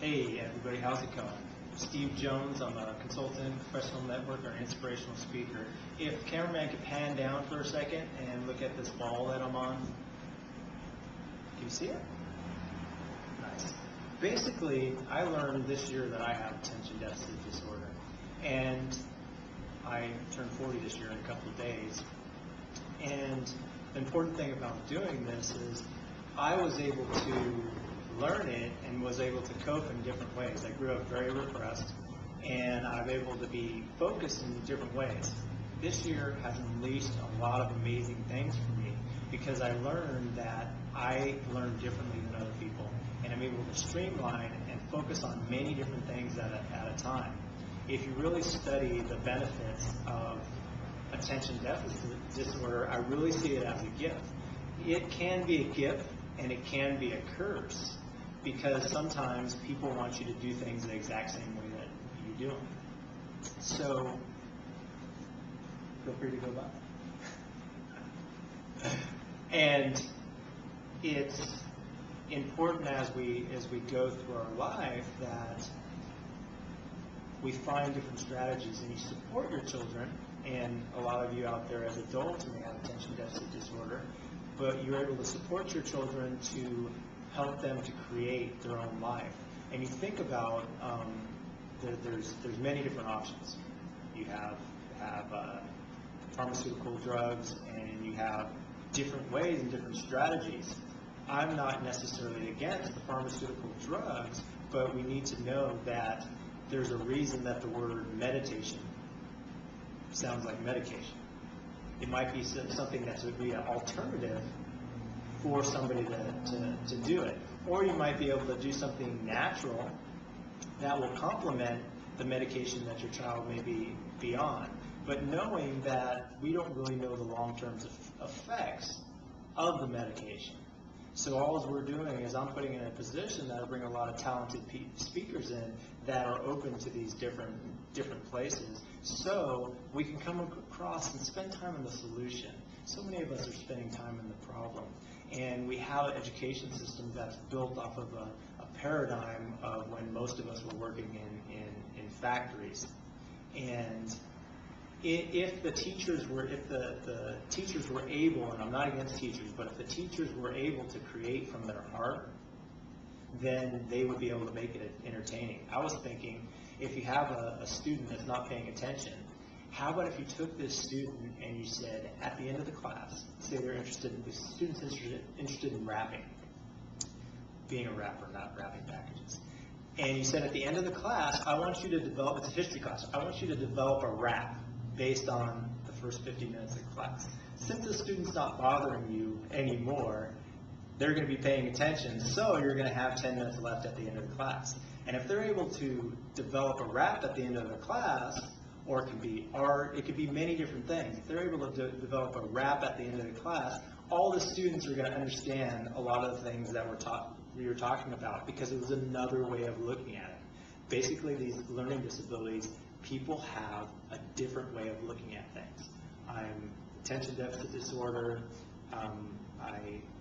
Hey everybody, how's it going? Steve Jones, I'm a consultant, professional networker, and inspirational speaker. If cameraman could pan down for a second and look at this ball that I'm on. Can you see it? Nice. Basically, I learned this year that I have attention deficit disorder. And I turned 40 this year in a couple of days. And the important thing about doing this is I was able to learn it and was able to cope in different ways. I grew up very repressed, and I'm able to be focused in different ways. This year has unleashed a lot of amazing things for me because I learned that I learn differently than other people, and I'm able to streamline and focus on many different things at a time. If you really study the benefits of attention deficit disorder, I really see it as a gift. It can be a gift and it can be a curse, because sometimes people want you to do things the exact same way that you do them. So, feel free to go by. And it's important as we go through our life that we find different strategies, and you support your children, and a lot of you out there as adults may have attention deficit disorder, but you're able to support your children to help them to create their own life. And you think about there's many different options. You have pharmaceutical drugs, and you have different ways and different strategies. I'm not necessarily against the pharmaceutical drugs, but we need to know that there's a reason that the word meditation sounds like medication. It might be something that's would be an alternative for somebody to do it. Or you might be able to do something natural that will complement the medication that your child may be on. But knowing that we don't really know the long-term effects of the medication. So all we're doing is I'm putting in a position that I bring a lot of talented speakers in that are open to these different places, so we can come across and spend time on the solution. So many of us are spending time in the problem, and we have an education system that's built off of a paradigm of when most of us were working in factories. And if the teachers were able, and I'm not against teachers, but if the teachers were able to create from their heart, then they would be able to make it entertaining. I was thinking, if you have a student that's not paying attention, how about if you took this student and you said, at the end of the class, say the student's interested in rapping, being a rapper, not wrapping packages. And you said, at the end of the class, I want you to develop, it's a history class, I want you to develop a rap based on the first 50 minutes of class. Since the student's not bothering you anymore, they're going to be paying attention, so you're going to have 10 minutes left at the end of the class. And if they're able to develop a rap at the end of the class, or it can be art, it could be many different things. If they're able to develop a rap at the end of the class, all the students are going to understand a lot of the things that we were talking about, because it was another way of looking at it. Basically, these learning disabilities, people have a different way of looking at things. I'm attention deficit disorder.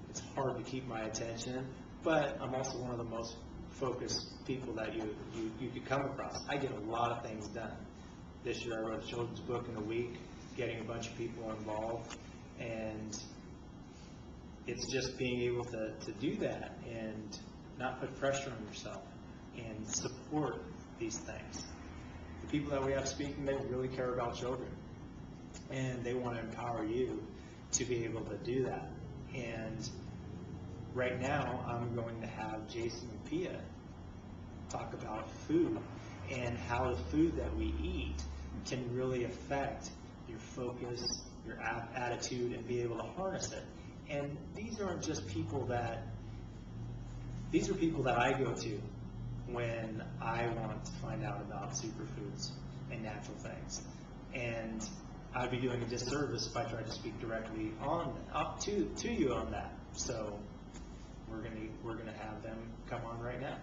It's hard to keep my attention, but I'm also one of the most focused people that you could come across. I get a lot of things done. This year I wrote a children's book in a week, getting a bunch of people involved, and it's just being able to do that and not put pressure on yourself and support these things. The people that we have speaking, they really care about children, and they want to empower you to be able to do that. And right now I'm going to have Jason and Pia talk about food and how the food that we eat can really affect your focus, your attitude, and be able to harness it. And these aren't just people these are people that I go to when I want to find out about superfoods and natural things. And I'd be doing a disservice if I tried to speak directly to you on that. So we're gonna have them come on right now.